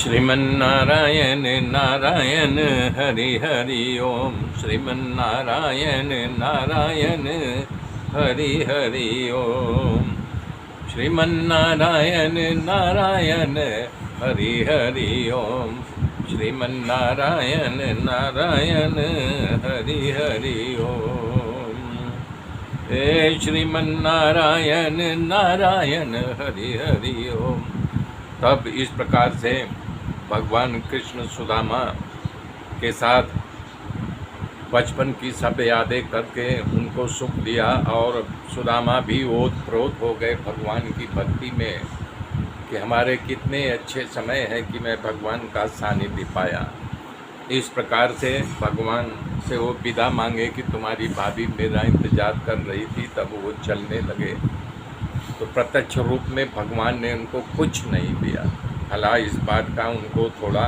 श्रीमन्नारायण नारायण हरि हरि ओम। श्रीमन्नारायण नारायण हरि हरि ओम। श्रीमन्नारायण नारायण हरि हरि ओम। श्रीमन्नारायण नारायण हरि हरि ओम। हे श्रीमन्नारायण नारायण हरि हरि ओम। तब इस प्रकार से भगवान कृष्ण सुदामा के साथ बचपन की सब यादें करके उनको सुख दिया और सुदामा भी ओत-प्रोत हो गए भगवान की भक्ति में कि हमारे कितने अच्छे समय है कि मैं भगवान का सानिध्य पाया। इस प्रकार से भगवान से वो विदा मांगे कि तुम्हारी भाभी मेरा इंतज़ार कर रही थी, तब वो चलने लगे तो प्रत्यक्ष रूप में भगवान ने उनको कुछ नहीं दिया। हालांकि इस बात का उनको थोड़ा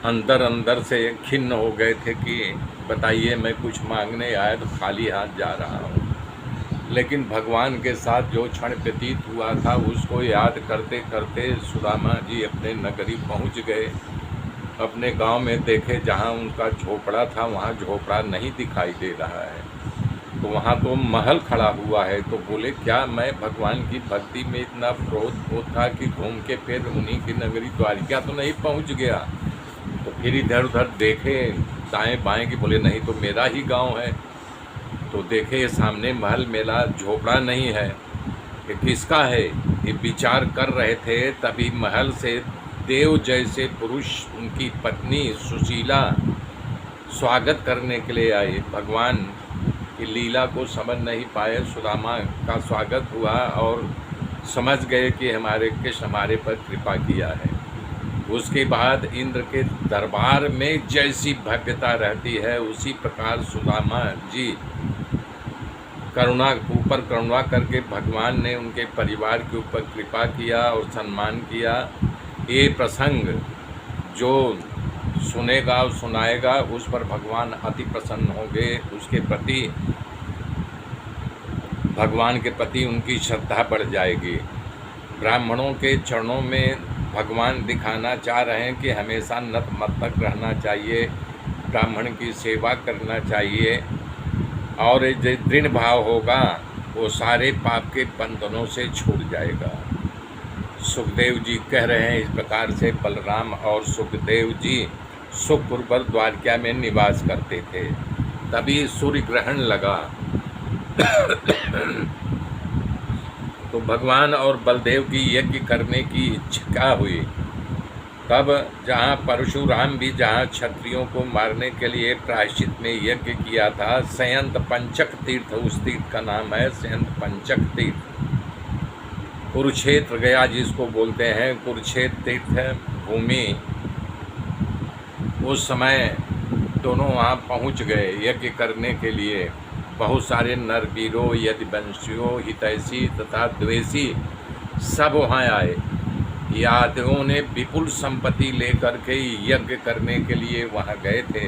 अंदर से खिन्न हो गए थे कि बताइए मैं कुछ मांगने आया तो खाली हाथ जा रहा हूँ। लेकिन भगवान के साथ जो क्षण व्यतीत हुआ था उसको याद करते करते सुदामा जी अपने नगरी पहुँच गए। अपने गांव में देखे जहाँ उनका झोपड़ा था वहाँ झोपड़ा नहीं दिखाई दे रहा है, तो वहाँ तो महल खड़ा हुआ है। तो बोले क्या मैं भगवान की भक्ति में इतना प्रोत था कि घूम के फिर उन्हीं की नगरी द्वारिका तो नहीं पहुँच गया। तो फिर इधर उधर देखे दाएं बाएं कि बोले नहीं तो मेरा ही गांव है। तो देखे सामने महल मेला झोपड़ा नहीं है कि किसका है, ये विचार कर रहे थे। तभी महल से देव जैसे पुरुष उनकी पत्नी सुशीला स्वागत करने के लिए आए। भगवान की लीला को समझ नहीं पाए, सुदामा का स्वागत हुआ और समझ गए कि हमारे कृष्ण हमारे पर कृपा किया है। उसके बाद इंद्र के दरबार में जैसी भव्यता रहती है उसी प्रकार सुदामा जी करुणा करके भगवान ने उनके परिवार के ऊपर कृपा किया और सम्मान किया। ये प्रसंग जो सुनेगा और सुनाएगा उस पर भगवान अति प्रसन्न होंगे। उसके प्रति भगवान के प्रति उनकी श्रद्धा बढ़ जाएगी। ब्राह्मणों के चरणों में भगवान दिखाना चाह रहे हैं कि हमेशा नतमस्तक रहना चाहिए, ब्राह्मण की सेवा करना चाहिए और जो दृढ़ भाव होगा वो सारे पाप के बंधनों से छूट जाएगा। सुखदेव जी कह रहे हैं इस प्रकार से बलराम और सुखदेव जी सुखपूर्वक द्वारका में निवास करते थे। तभी सूर्य ग्रहण लगा तो भगवान और बलदेव की यज्ञ करने की इच्छा हुई। तब जहाँ परशुराम भी जहाँ क्षत्रियों को मारने के लिए प्रायश्चित में यज्ञ किया था, संयंत पंचक तीर्थ उस तीर्थ का नाम है, संयंत पंचक तीर्थ। कुरुक्षेत्र गया जिसको बोलते हैं, कुरुक्षेत्र तीर्थ भूमि। उस समय दोनों वहाँ पहुँच गए यज्ञ करने के लिए। बहुत सारे नरवीरों, यदुवंशियों, हितैषी तथा द्वेषी सब वहाँ आए। यादवों ने विपुल संपत्ति लेकर के यज्ञ करने के लिए वहाँ गए थे।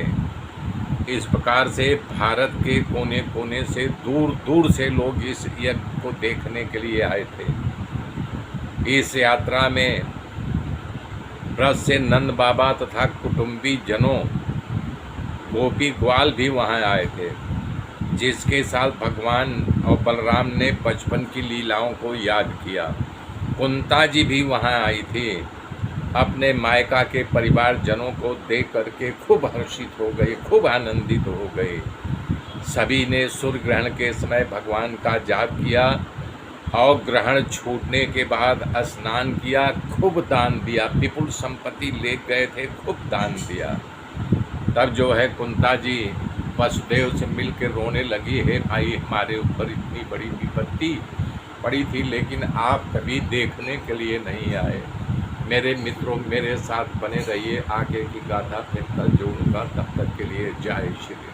इस प्रकार से भारत के कोने कोने से दूर दूर से लोग इस यज्ञ को देखने के लिए आए थे। इस यात्रा में ब्रज से नंद बाबा तथा कुटुंबी जनों गोपी ग्वाल भी वहाँ आए थे, जिसके साथ भगवान और बलराम ने बचपन की लीलाओं को याद किया। कुंता जी भी वहाँ आई थी, अपने मायका के परिवार जनों को देख करके खूब हर्षित हो गई, खूब आनंदित हो गई। सभी ने सूर्य ग्रहण के समय भगवान का जाप किया और ग्रहण छूटने के बाद स्नान किया, खूब दान दिया। विपुल संपत्ति ले गए थे, खूब दान दिया। तब जो है कुंता जी वसुदेव से मिल के रोने लगी, है भाई हमारे ऊपर इतनी बड़ी विपत्ति पड़ी थी लेकिन आप कभी देखने के लिए नहीं आए। मेरे मित्रों मेरे साथ बने रहिए, आगे की गाथा फिर कल जो उनका, तब तक के लिए जय श्री राम।